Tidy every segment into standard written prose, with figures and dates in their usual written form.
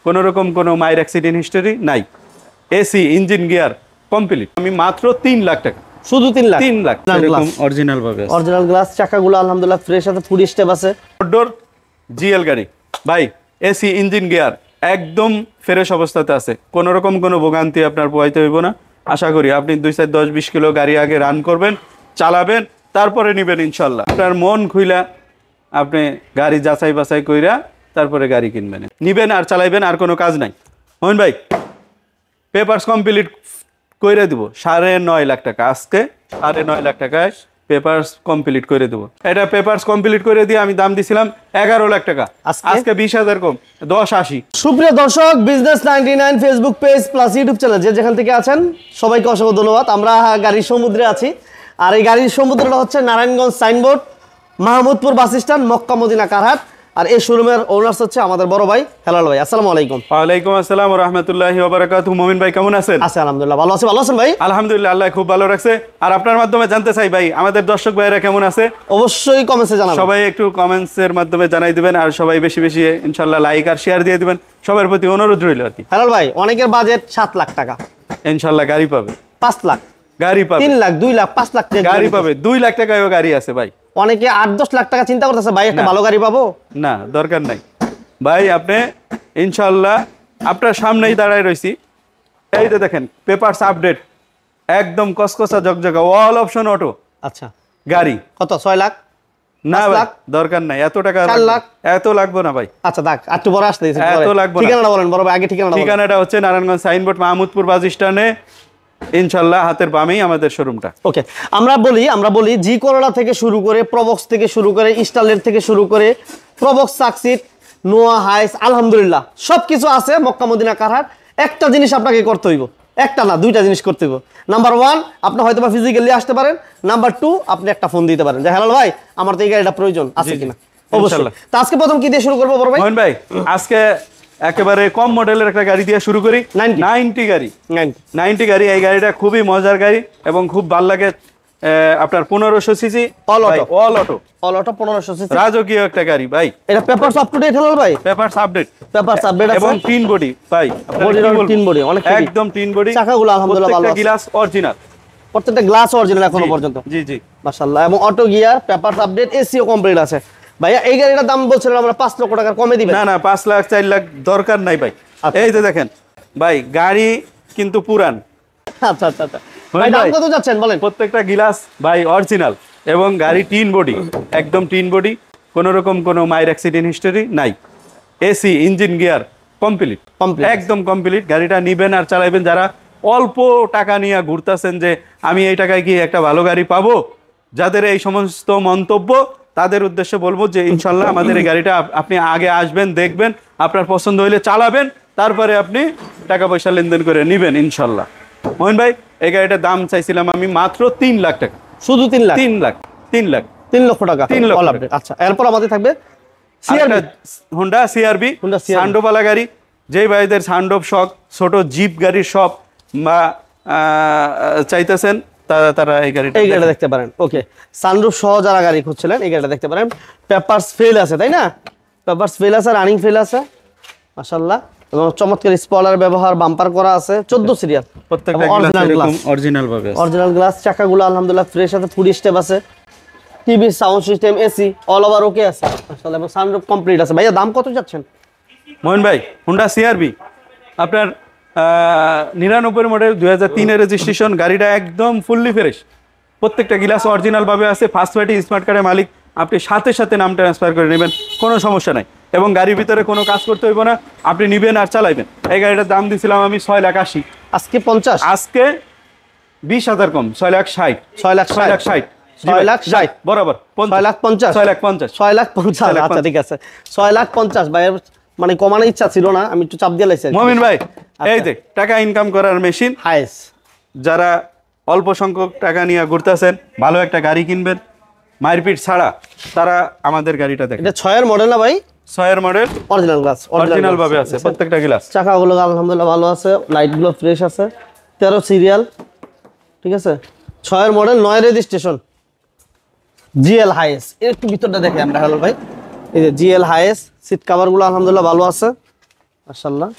কোনো রকম কোনো মাইর অ্যাক্সিডেন্ট হিস্টোরি নাই, এসি ইঞ্জিন গিয়ার কমপ্লিট। আমি মাত্র 3 লাখ টাকা, শুধু 3 লাখ। 3 লাখ এরকম অরিজিনাল ভাবে আছে। অরিজিনাল গ্লাস, চাকাগুলো আলহামদুলিল্লাহ ফ্রেশ আছে, ফুড স্টেপ আছে। ডোর জিএল গাড়ি ভাই, এসি ইঞ্জিন গিয়ার একদম ফ্রেশ অবস্থাতে আছে, কোনো রকম কোনো ভোগান্তি আপনার পোহাইতে হইব না। আশা করি আপনি 2-10-20 কিলো গাড়ি আগে রান করবেন, চালাবেন, তারপরে নেবেন ইনশাল্লাহ। আপনার মন খুইলা আপনি গাড়ি যাচাই বাছাই কইরা তারপরে গাড়ি কিনবেন, নিবেন আর চালাইবেন, আর কোনো কাজ নাই। মোহন ভাই পেপারস কমপ্লিট করে দেবো 9.5 লাখ টাকা, আজকে 9.5 লাখ টাকায় পেপারস কমপ্লিট করে দেবো। এটা পেপারস কমপ্লিট করে দিয়ে আমি দাম দিছিলাম 11 লাখ টাকা, আজকে 20,000 কম, 10.80। সুপ্রিয় দর্শক, business 99 Facebook page plus YouTube channel যে যেখান থেকে আছেন সবাইকে অসংখ্য ধন্যবাদ। আমরা গাড়ির সমুদ্রে আছি, আর এই গাড়ির সমুদ্রটা হচ্ছে Narayanganj signboard, Mahmudpur bus stand, Mecca Medina কারহাট। আর এই শোরুমের ওনার্স হচ্ছে আমাদের বড় ভাই হেলাল ভাই। আসসালামু আলাইকুম। ওয়ালাইকুম আসসালাম ওয়া রাহমাতুল্লাহি ওয়া বারাকাতুহু। মুমিন ভাই কেমন আছেন? আছি আলহামদুলিল্লাহ, ভালো আছি। ভালো আছেন ভাই? আলহামদুলিল্লাহ, আল্লাহ খুব ভালো রাখছে। আর আপনার মাধ্যমে জানতে চাই ভাই, আমাদের দর্শক ভাইয়েরা কেমন আছে? অবশ্যই কমেন্টসে জানাবেন, সবাই একটু কমেন্টসের মাধ্যমে জানাই দিবেন, আর সবাই বেশি বেশি ইনশাআল্লাহ লাইক আর শেয়ার দিয়ে দিবেন। সবার প্রতি অনুরোধ রইল আর কি। হেলাল ভাই, অনেকের বাজেট 7 লাখ টাকা, ইনশাআল্লাহ গাড়ি পাবে 5 লাখ, গাড়ি পাবে 3 লাখ, 2 লাখ, 5 লাখ গাড়ি পাবে, 2 লাখ টাকায়ও গাড়ি আছে ভাই। অনেকে 8-10 লাখ টাকা চিন্তা করতেছে, ভাই একটা ভালো গাড়ি পাবো না, দরকার নাই ভাই। আপনি ইনশাআল্লাহ আপনার সামনেই দাঁড়ায় রয়েছি, এই যে দেখেন পেপারস আপডেট, একদম কসকসা জকজকা, অল অপশন অটো। আচ্ছা, গাড়ি কত? 6 লাখ? না 5 ভাই, লাখ? দরকার নাই এত টাকা, 4 লাখ? এত লাগবে না ভাই। আচ্ছা দেখ, একটু বড় আসতে দিয়েছি, এত লাগবে না। ঠিকানাটা বলেন বড় ভাই, আগে ঠিকানাটা বলেন। ঠিকানাটা হচ্ছে নারায়ণগঞ্জ সাইনবোর্ড, মাহমুদপুর বাস স্ট্যান্ডে, ইনশাআল্লাহ হাতের বামেই আমাদের শোরুমটা। ওকে, আমরা বলি জি করোলা থেকে শুরু করে, প্রবক্স থেকে শুরু করে, স্টারলেট থেকে শুরু করে, প্রবক্স সাকসিড, নোয়া হাইস, আলহামদুলিল্লাহ সবকিছু আছে মক্কা মদিনা কারহাট। একটা জিনিস আপনাকে করতে হইব, একটা না 2টা জিনিস করতে হইব। নাম্বার 1, আপনি হয়তো বা ফিজিক্যালি আসতে পারেন। নাম্বার 2, আপনি একটা ফোন দিতে পারেন যে হেলাল ভাই আমার তো এই গাড়িটা প্রয়োজন আছে কিনা। অবশ্যই। তো আজকে প্রথম কি দিয়ে শুরু করবো বড় ভাই? মোহন ভাই আজকে একেবারে কম মডেলের একটা গাড়ি দিয়ে শুরু করি। 90 গাড়ি, 90 গাড়ি। এই গাড়িটা খুবই মজার গাড়ি এবং খুব ভালো লাগে। আপনার 1500 CC all auto, all auto 1500 CC, রাজকীয় একটা গাড়ি ভাই। এটা papers up to date Helal ভাই? পেপারস আপডেট, পেপারস আপডেট এবং টিন বডি ভাই, টিন বডি অনেক একদম টিন বডি। চাকাগুলো আলহামদুলিল্লাহ ভালো আছে, গ্লাস অরিজিনাল, প্রত্যেকটা গ্লাস অরিজিনাল এখনো পর্যন্ত। জি জি মাশাআল্লাহ। এবং অটো গিয়ার, পেপারস আপডেট, এসিও কমপ্লিট আছে। ভাইয়া এই গাড়িটার দাম বলছিলেন আমরা 5 লক্ষ টাকা কমে দিবেন? না 5 লাখ 4 লাখ দরকার নাই ভাই। এই যে দেখেন ভাই, গাড়ি কিন্তু পুরান। আচ্ছা আচ্ছা আচ্ছা ভাই, দাম কত যাচ্ছেন বলেন? প্রত্যেকটা গ্লাস ভাই অরিজিনাল, এবং গাড়ি টিন বডি, একদম টিন বডি, কোনো রকম কোনো মাইর অ্যাক্সিডেন্ট হিস্টোরি নাই, এসি ইঞ্জিন গিয়ার কমপ্লিট, একদম কমপ্লিট। গাড়িটা নিবেন আর চালাইবেন। যারা অল্প টাকা নিয়ে ঘুরতেছেন যে আমি এই টাকায় কি একটা ভালো গাড়ি পাবো, যাদের এই সমস্ত মন্তব্য, তাদের উদ্দেশ্যে বলবো যে ইনশাল্লাহ আমাদের এই গাড়িটা আপনি আগে আসবেন, দেখবেন, আপনার পছন্দ হইলে চালাবেন, তারপরে আপনি টাকা পয়সা লেনদেন করে নিবেন ইনশাল্লাহ। মোহন ভাই এই গাড়িটার দাম চাইছিলাম আমি মাত্র 3 লাখ টাকা, শুধু 3 লাখ? 3 লাখ, 3 লাখ, 3 লক্ষ টাকা, 3 লক্ষ। আচ্ছা, এরপর আমাদের থাকবে হোন্ডা সিআরবি, সান্ডোপালা গাড়ি। যেই ভাইদের সান্ডোপ শখ, ছোট জিপ গাড়ির শখ বা চাইতেছেন, তারা এই গাড়িটা দেখতে পারেন। ওকে, সানরুফ সহ যারা গাড়ি খুঁজছিলেন এই গাড়িটা দেখতে পারেন। পেপারস ফেল আছে, তাই না? পেপারস ফেল আছে, রানিং ফেল আছে মাশাআল্লাহ, এবং চমৎকার স্পয়লার ব্যবহার, বাম্পার করা আছে, 14 সিরিয়াল, প্রত্যেকটা অরিজিনাল ভাবে, অরিজিনাল গ্লাস। চাকাগুলো আলহামদুলিল্লাহ ফ্রেশ আছে, ফুড স্টেপ আছে, TV, sound system, AC all over ওকে আছে মাশাআল্লাহ, এবং সানরুফ কমপ্লিট আছে। ভাইয়া দাম কত যাচ্ছেন? মোহন ভাই হোন্ডা সিআরবি আপনার 99 মডেল, 2003 এর রেজিস্ট্রেশন, গাড়িটা একদম ফুললি ফ্রেশ, প্রত্যেকটা গ্লাস অরিজিনাল ভাবে আছে, ফার্স্ট পার্টি স্মার্ট কার্ডের মালিক। আপনি সাথে সাথে নাম ট্রান্সফার করে নেবেন, কোনো সমস্যা নাই, এবং গাড়ির ভিতরে কোনো কাজ করতে হইব না, আপনি নিবেন আর চালাইবেন। এই গাড়িটার দাম দিছিলাম আমি 6,80,000, আজকে 50, আজকে 20,000 কম, 6,60,000, 6,60,000, 6,60,000 বরাবর, 6,50,000, 6,50,000, 6,50,000। আচ্ছা ঠিক আছে, 6,50,000 ভাইয়ের মানে কমানোর ইচ্ছা ছিল না, আমি একটু চাপ দিয়ে লাইছি। মুমিন ভাই এই যে টাকা ইনকাম করার মেশিন, হাইস, যারা অল্প সংখ্যক টাকা নিয়ে ঘুরতেছেন, ভালো একটা গাড়ি কিনবেন মারপিট ছাড়া, তারা আমাদের গাড়িটা দেখেন। এটা 6 এর মডেল না ভাই? 6 এর মডেল, অরিজিনাল গ্লাস, অরিজিনাল ভাবে আছে প্রত্যেকটা গ্লাস। চাকাগুলো আলহামদুলিল্লাহ ভালো আছে, লাইটগুলো ফ্রেশ আছে, 13 সিরিয়াল, ঠিক আছে। 6 এর মডেল, 9 রেজিস্ট্রেশন, জিএল হাইস। একটু ভিতরটা দেখে আমরা হেলাল ভাই, এই যে জিএল হাইস, সিট কভারগুলো আলহামদুলিল্লাহ ভালো আছে, মাশাআল্লাহ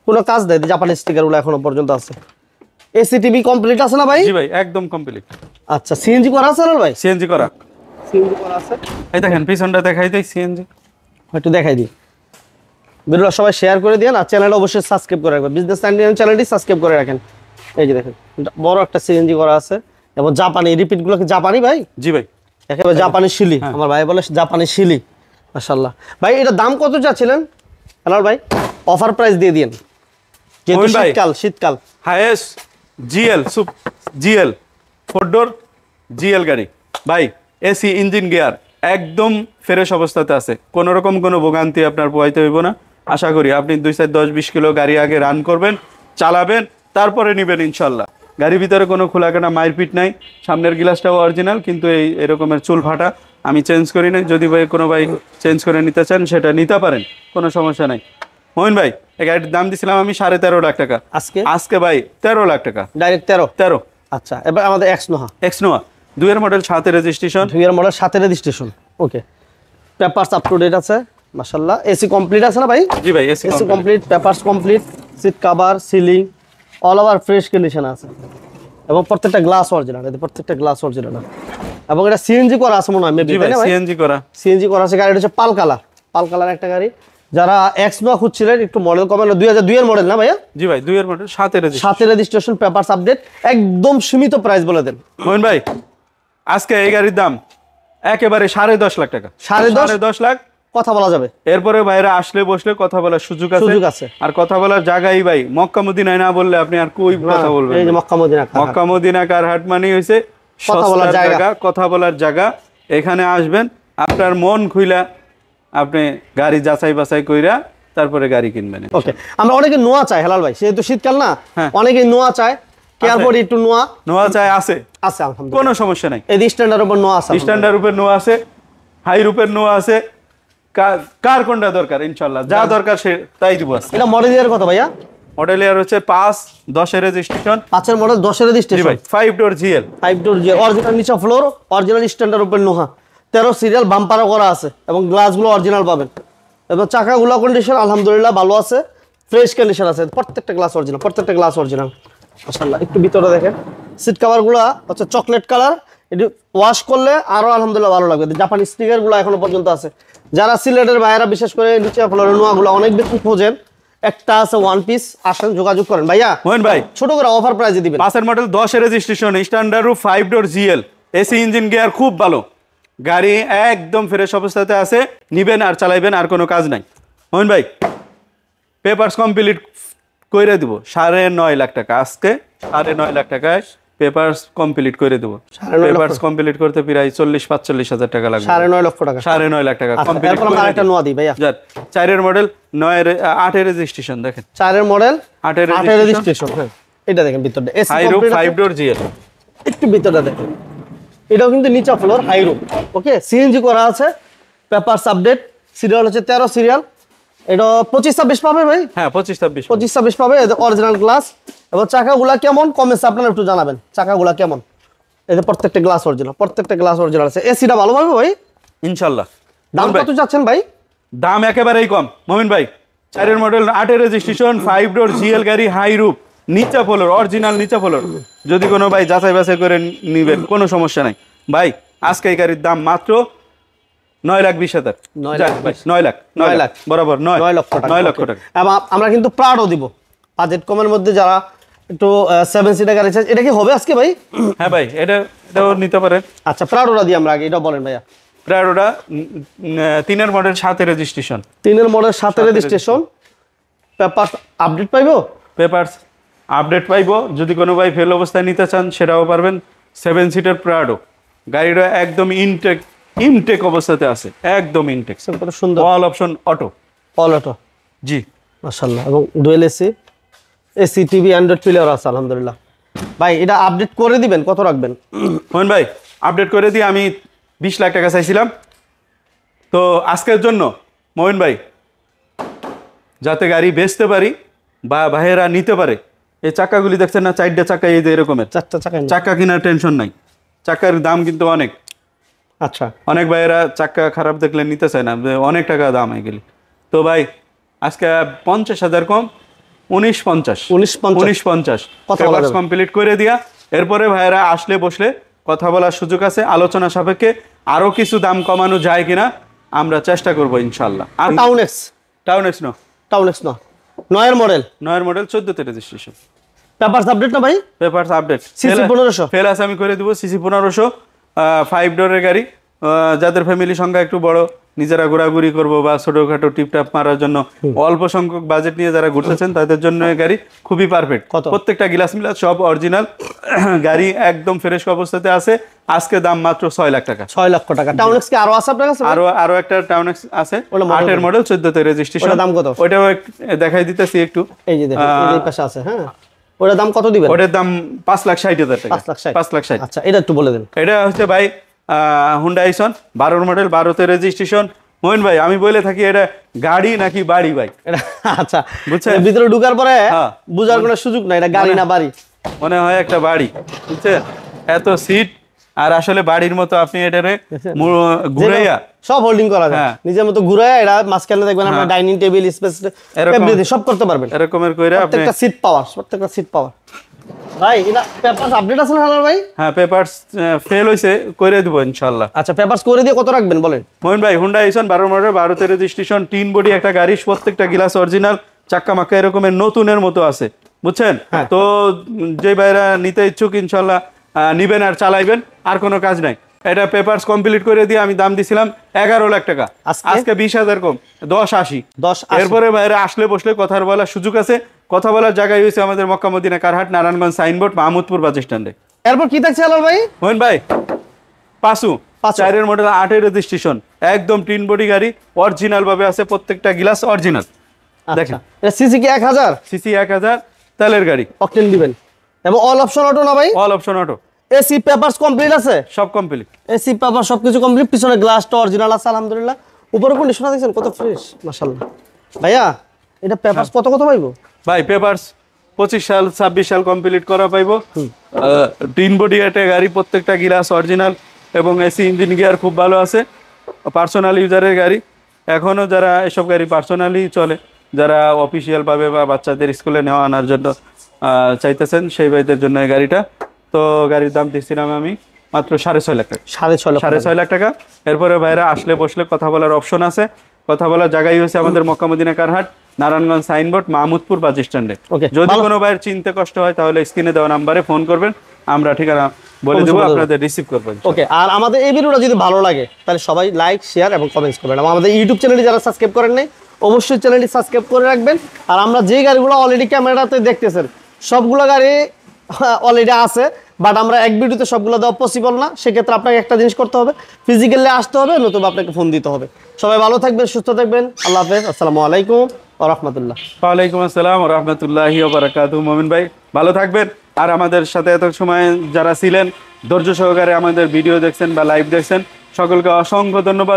কোনো কাজ দেয় জাপানি স্টিকার গুলো এখনো পর্যন্ত আছে। এসি টিভি কমপ্লিট আছে না ভাই? জি ভাই একদম কমপ্লিট। আচ্ছা সিএনজি করা আছে না ভাই? সিএনজি করা। সিএনজি করা আছে। এই দেখেন পিছনটা দেখাই দেই সিএনজি। একটু দেখাই দিই। ভিডিওটা সবাই শেয়ার করে দিন আর চ্যানেলটা অবশ্যই সাবস্ক্রাইব করে রাখবেন। বিজনেস ইন্ডিয়ান চ্যানেলটি সাবস্ক্রাইব করে রাখেন। এই যে দেখেন বড় একটা সিএনজি করা আছে এবং জাপানি রিপিট গুলো কি জাপানি ভাই? জি ভাই একেবারে জাপানি শিলি। আমার ভাই বলে জাপানি শিলি। মাশাআল্লাহ ভাই এটা দাম কত চাচ্ছিলেন হেলাল ভাই? অফার প্রাইস দিয়ে দিন যেহেতু মোমিন ভাই। শীতকাল। হাইয়েস্ট জিএল জিএল 4 ডোর জিএল গাড়ি ভাই, এসি ইঞ্জিন গিয়ার একদম ফ্রেশ অবস্থাতে আছে, কোনো রকম কোনো ভোগান্তি আপনার পোহাইতে হইব না। আশা করি আপনি 2 4 10 20 কিলো গাড়ি আগে রান করবেন, চালাবেন, তারপরে নেবেন ইনশাল্লাহ। গাড়ির ভিতরে কোনো খোলাকাটা মারপিট নাই, সামনের গ্লাসটাও অরিজিনাল, কিন্তু এই এরকমের চুল ফাটা আমি চেঞ্জ করি নাই। যদি ভাই কোনো ভাই চেঞ্জ করে নিতে চান সেটা নিতে পারেন, কোনো সমস্যা নাই। মোহিন ভাই এই গাড়ির দাম দিছিলাম আমি 13.5 লাখ টাকা, আজকে ভাই 13 লাখ টাকা ডাইরেক্ট 13। আচ্ছা এবার আমাদের এক্সনোয়া 2 এর মডেল 7 এর রেজিস্ট্রেশন। 2 এর মডেল 7 এর registration. Okay papers up to date আছে মাশাআল্লাহ। এসি কমপ্লিট আছে না ভাই? জি ভাই AC complete, papers complete, seat cover, ceiling all over fresh condition আছে এবং প্রত্যেকটা গ্লাস অরিজিনাল। এতে প্রত্যেকটা গ্লাস অরিজিনাল এবং এটা সিএনজি করা আছে মনে হয় মেবি, তাই না ভাই? সিএনজি করা আছে। গাড়িটা হচ্ছে পাল কালার একটা গাড়ি। যারা এক্সনোয়া খুঁজছিলেন একটু মডেল কমে 2002 এর মডেল না ভাইয়া? জি ভাই 2 এর মডেল 7 এর রেজিস্ট্রেশন, পেপারস আপডেট, একদম সীমিত প্রাইস বলে দেন মোহন ভাই। আজকে এই গাড়ির দাম একেবারে 10.5 লাখ টাকা। 10.5 লাখ কথা বলা যাবে। এরপরে বাইরে আসলে বসলে কথা বলার সুযোগ আছে। আর কথা বলার জায়গাই ভাই মক্কা মদিনায় না বললে আপনি আর কই কথা বলবেন? এই যে মক্কা মদিনা কার হাট মানে হইছে কথা বলার জায়গা, কথা বলার জায়গা। এখানে আসবেন, আপনার মন খুইলা আপনি গাড়ি যাচাই বাছাই কইরা তারপরে গাড়ি কিনবেন। ওকে আমরা অনেকে নোয়া চাই হেলাল ভাই, সেহেতু শীতকাল না, অনেকে নোয়া চায়। কেয়ারপোর্ট একটু নোয়া চাই আছে আলহামদুলিল্লাহ, কোনো সমস্যা নাই। এই স্ট্যান্ডার্ড উপর নোয়া আছে, স্ট্যান্ডার্ড উপর নোয়া আছে, হাই রূপের নোয়া আছে। কার কোনটা দরকার ইনশাআল্লাহ যা দরকার সে তাই দিব। এটা মডেল ইয়ার কত ভাইয়া? মডেল ইয়ার হচ্ছে 5-10 এর রেজিস্ট্রেশন। 5 এর মডেল 10 এর রেজিস্ট্রেশন ভাই। 5 ডোর জিএল অরিজিনাল, নিচে ফ্লোর অরিজিনাল, স্ট্যান্ডার্ড উপর নোহা, 13 সিরিয়াল, বাম্পারও করা আছে এবং গ্লাসগুলো অরিজিনাল পাবেন এবং চাকাগুলো কন্ডিশন আলহামদুলিল্লাহ ভালো আছে, ফ্রেশ কন্ডিশন আছে। প্রত্যেকটা গ্লাস অরিজিনাল, মাশাআল্লাহ। একটু ভিতরে দেখেন, সিট কভারগুলো হচ্ছে চকলেট কালার, এটি ওয়াশ করলে আরো আলহামদুলিল্লাহ ভালো লাগবে। জাপানি স্টিকারগুলো এখনো পর্যন্ত আছে। যারা সিলেটের বাইরে বিশেষ করে নিচে ফ্লোরের নোয়াগুলো অনেক বেশি খোঁজেন, একটা আছে ওয়ান পিস, আসেন যোগাযোগ করেন ভাইয়া। মোহন ভাই ছোট করে অফার প্রাইসে দিবেন। 5 এর মডেল 10 এর রেজিস্ট্রেশন, স্ট্যান্ডার্ড 5 ডোর জিএল, এসি ইঞ্জিন গিয়ার, খুব ভালো গাড়ি, একদম ফ্রেশ অবস্থাতে আছে। নিবেন আর চালাইবেন, আর কোনো কাজ নাই। মোহন ভাই পেপারস কমপ্লিট কইরে দিব 9.5 লাখ টাকা। আজকে 9.5 লাখ টাকায় পেপারস কমপ্লিট করে দেব। পেপারস কমপ্লিট করতে প্রায় 40-45 হাজার টাকা লাগবে। 9.5 লক্ষ টাকা, 9.5 লাখ টাকা কমপ্লিট করে। এরপর আরেকটা নোয়া দিই ভাইয়া। 4 এর মডেল 8 এর রেজিস্ট্রেশন দেখেন। 4 এর মডেল 8 এর রেজিস্ট্রেশন। এটা দেখেন ভিতরটা, এসি কমপ্লিট, 5 ডোর জিএল। একটু ভিতরটা দেখেন, এটাও কিন্তু নিচা floor, high room. Okay CNG করা আছে, পেপারস আপডেট, সিরিয়াল হচ্ছে 13 সিরিয়াল। এটা 25-26 পাবে ভাই? হ্যাঁ 25-26 পাবে। অরিজিনাল গ্লাস এবং চাকাগুলা কেমন কমেছে আপনারা একটু জানাবেন। চাকাগুলা কেমন? এতে প্রত্যেকটা গ্লাস অরিজিনাল আছে। এসিটা ভালো পাবে ভাই ইনশাআল্লাহ। দাম কত চাচ্ছেন ভাই? দাম একেবারেই কম মমিন ভাই। 4 এর মডেল 8 এর রেজিস্ট্রেশন, 5 ডোর জিএল গাড়ি, হাই রুফ, নিচা ফ্লোর, অরিজিনাল নিচা ফ্লোর। যদি কোনো ভাই যাচাই বাছাই করে নিবেন কোনো সমস্যা নাই ভাই। আজকে এই গাড়ির দাম মাত্র 9,20,000। 9 লাখ বরাবর 9 লক্ষ টাকা। আমরা কিন্তু প্রাডও দিব বাজেট কমের মধ্যে। যারা একটু 7 সিটার গাড়ি চাই, এটা কি হবে আজকে ভাই? হ্যাঁ ভাই এটাও নিতে পারেন। আচ্ছা প্রাডোটা দিই আমরা আগে, এটা বলেন ভাইয়া। প্রাডোটা 3 এর মডেল 7 এর রেজিস্ট্রেশন। 3 এর মডেল 7 এর রেজিস্ট্রেশন। পেপারস আপডেট পাইবো? পেপারস আপডেট পাইবো। যদি কোনো ভাই ফেল অবস্থায় নিতে চান সেটাও পারবেন। 7 সিটার প্রাডো, গাড়িটা একদম ইনটেক অবস্থাতে আছে, একদম ইনটেক, কত সুন্দর। অল অপশন অটো, জি মাশাআল্লাহ। এবং dual AC TV Android player আছে আলহামদুলিল্লাহ। ভাই এটা আপডেট করে দিবেন, কত রাখবেন? মোহন ভাই আপডেট করে দিই আমি 20 লাখ টাকা চাইছিলাম, তো আজকের জন্য মোহন ভাই যাতে গাড়ি বেচতে পারি বা ভাইয়েরা নিতে পারে। এই চাকাগুলি দেখছেন না, 4টা চাকা, এই যে এরকমের 4টা চাকা কেনার টেনশন নাই। চাকার দাম কিন্তু অনেক। আচ্ছা অনেক ভাইয়েরা চাকা খারাপ দেখলে নিতে চায় না, অনেক টাকা দাম এগুলি। তো ভাই আজকে 50,000 কম, 1950। 1950 1950 কথা বলা যাবে। কমপ্লিট করে দিয়া এরপরে ভাইয়েরা আসলে বসলে কথা বলার সুযোগ আছে, আলোচনা সাপেক্ষে আরো কিছু দাম কমানো যায় কিনা আমরা চেষ্টা করব ইনশাল্লাহ। আর টাউন এক্স টাউন এক্স না 9 মডেল, 9 মডেল 14তে রেজিস্ট্রেশন, পেপারস আপডেট না ভাই? পেপারস আপডেট, CC 1500 ফেল আছে আমি করে দিব, সিসি 1500, 5 ডোরের গাড়ি। যাদের ফ্যামিলি সংখ্যা একটু বড়, নিজেরা ঘোরাঘুরি করবো বা ছোটখাটো টিপটাপ মারার জন্য অল্প সংখ্যক বাজেট নিয়ে যারা ঘুরতেছেন তাদের জন্য এই গাড়ি খুবই পারফেক্ট। কত? প্রত্যেকটা গ্লাস মিলাস সব অরিজিনাল গাড়ি, একদম ফ্রেশ অবস্থাতে আছে। আজকে দাম মাত্র 6 লাখ টাকা। 6 লক্ষ টাকা। টাউন এক্স কি আরো আছে আপনার কাছে? আরো একটা টাউন এক্স আছে, ওটা model 8 এর মডেল, 14তে রেজিস্ট্রেশন। ওটার দাম কত? ওইটাও দেখাই দিতেছি একটু। এই যে দেখুন, এই পাশে আছে। হ্যাঁ, ওটার দাম কত দিবেন? ওটার দাম 5,60,000 টাকা। 5,60,000 5,60,000। আচ্ছা, এটা একটু বলে দেন। এটা হচ্ছে ভাই হুন্ডা আইসন 12 মডেল, 12তে রেজিস্ট্রেশন। মোহিন ভাই আমি বলে থাকি এটা গাড়ি নাকি বাড়ি ভাই, এটা আচ্ছা, বুঝছেন? ভিতরে ঢোকার পরে হ্যাঁ। বুঝার কোনো সুযোগ নাই এটা গাড়ি না বাড়ি। মনে হয় একটা বাড়ি, বুঝছেন? এত সিট, আর আসলে বাড়ির মতো আপনি এটারে ঘুরাইয়া সব হোল্ডিং করা যায়, হ্যাঁ। নিজের মতো ঘুরায়। এটা মাঝখানে দেখবেন আপনার ডাইনিং টেবিল স্পেস এভরিথিং সব করতে পারবেন। এরকমের কইরা আপনি, প্রত্যেকটা সিট পাওয়ার, প্রত্যেকটা সিট পাওয়ার। ভাই এটা পেপারস আপডেট আছে না হালাল ভাই? হ্যাঁ পেপারস ফেল হইছে, করে দিব ইনশাআল্লাহ। আচ্ছা, পেপারস করে দিয়ে কত রাখবেন বলেন? মোহিন ভাই হুন্ডা আইসন 12 মডেল, 12তে রেজিস্ট্রেশন, 3 বডি একটা গাড়ি, প্রত্যেকটা গ্লাস অরিজিনাল, চাক্কা মাক্কা এরকমের নতুনের মতো আছে, বুঝছেন? হ্যাঁ। তো যে ভাইরা নিতে ইচ্ছুক ইনশাআল্লাহ নিবেন আর চালাইবেন, আর কোনো কাজ নাই। এটা পেপারস কমপ্লিট করে দিয়ে আমি দাম দিছিলাম 11 লাখ টাকা, আজকে 20,000 কম, 10,80। 10,80 এরপরে বাইরে আসলে বসলে কথা বলার সুযোগ আছে। কথা বলার জায়গায় হয়েছে আমাদের মক্কা মদিনা কারহাট, নারায়ণগঞ্জ সাইনবোর্ড, মাহমুদপুর বাস স্ট্যান্ডে। এরপর কি থাকছে হালাল ভাই? মোহন ভাই পাঁচু পাঁচু। 4 মডেল, 8 রেজিস্ট্রেশন, একদম টিন বডি গাড়ি, অরিজিনাল ভাবে আছে, প্রত্যেকটা গ্লাস অরিজিনাল। দেখেন এটা সিসি কি 1000? সিসি 1000, তেলের গাড়ি, অকটেন দিবেন এবং অল অপশন অটো না ভাই? All option auto, AC papers complete আছে? সব কমপ্লিট। এসি পেপার সবকিছু কমপ্লিট, পিছনে গ্লাসটা অরিজিনাল আছে আলহামদুলিল্লাহ। উপরে কন্ডিশন দেখছেন কত ফ্রেশ, মাশাআল্লাহ। ভাইয়া এটা পেপারস কত কত পাইবো? ভাই পেপারস 25 সাল 26 সাল কমপ্লিট করা পাইবো। টিন বডি একটা গাড়ি, প্রত্যেকটা গ্লাস অরিজিনাল এবং এসি ইঞ্জিন গিয়ার খুব ভালো আছে। পার্সোনাল ইউজারের গাড়ি, এখনো যারা এসব গাড়ি পার্সোনালি চলে, যারা অফিসিয়াল ভাবে বা বাচ্চাদের স্কুলে নেওয়া আনার জন্য চাইতেছেন, সেই ভাইদের জন্য এই গাড়িটা। তো গাড়ির দাম দিচ্ছিলাম আমি মাত্র 6.5 লাখ টাকা। 6.5 লাখ টাকা। এরপরে ভাইরা আসলে বসলে কথা বলার অপশন আছে। কথা বলার জায়গায় হচ্ছে আমাদের মক্কা মদিনা কারহাট, নারায়ণগঞ্জ সাইনবোর্ড, মাহমুদপুর বাস স্ট্যান্ডে। Okay, যদি ভালো। কোনো ভাইয়ের চিনতে কষ্ট হয় তাহলে স্ক্রিনে দেওয়া নাম্বারে ফোন করবেন, আমরা ঠিকানা বলে দেবো, আপনাদের রিসিভ করবেন। ওকে, আর আমাদের এই ভিডিওটা যদি ভালো লাগে তাহলে সবাই লাইক, শেয়ার এবং কমেন্টস করবেন। এবং আমাদের ইউটিউব চ্যানেলটি যারা সাবস্ক্রাইব করেন নাই অবশ্যই চ্যানেলটি সাবস্ক্রাইব করে রাখবেন। আর আমরা যে গাড়িগুলো অলরেডি ক্যামেরাতে দেখতেছেন সবগুলো গাড়ি অলরেডি আছে, বাট আমরা এক ভিডিওতে সবগুলো দেওয়া পসিবল না। সেক্ষেত্রে আপনাকে একটা জিনিস করতে হবে, ফিজিক্যালি আসতে হবে, নতুবা আপনাকে ফোন দিতে হবে। সবাই ভালো থাকবেন, সুস্থ থাকবেন। আল্লাহ হাফেজ, আসসালামু আলাইকুম ওয়া রাহমাতুল্লাহ। ওয়ালাইকুম আসসালাম ওয়া রাহমাতুল্লাহি ওয়া বারাকাতুহু। মোমিন ভাই ভালো থাকবেন। আর আমাদের সাথে এত সময় যারা ছিলেন, ধৈর্য সহকারে আমাদের ভিডিও দেখছেন বা লাইভ দেখছেন, সকলকে অসংখ্য ধন্যবাদ।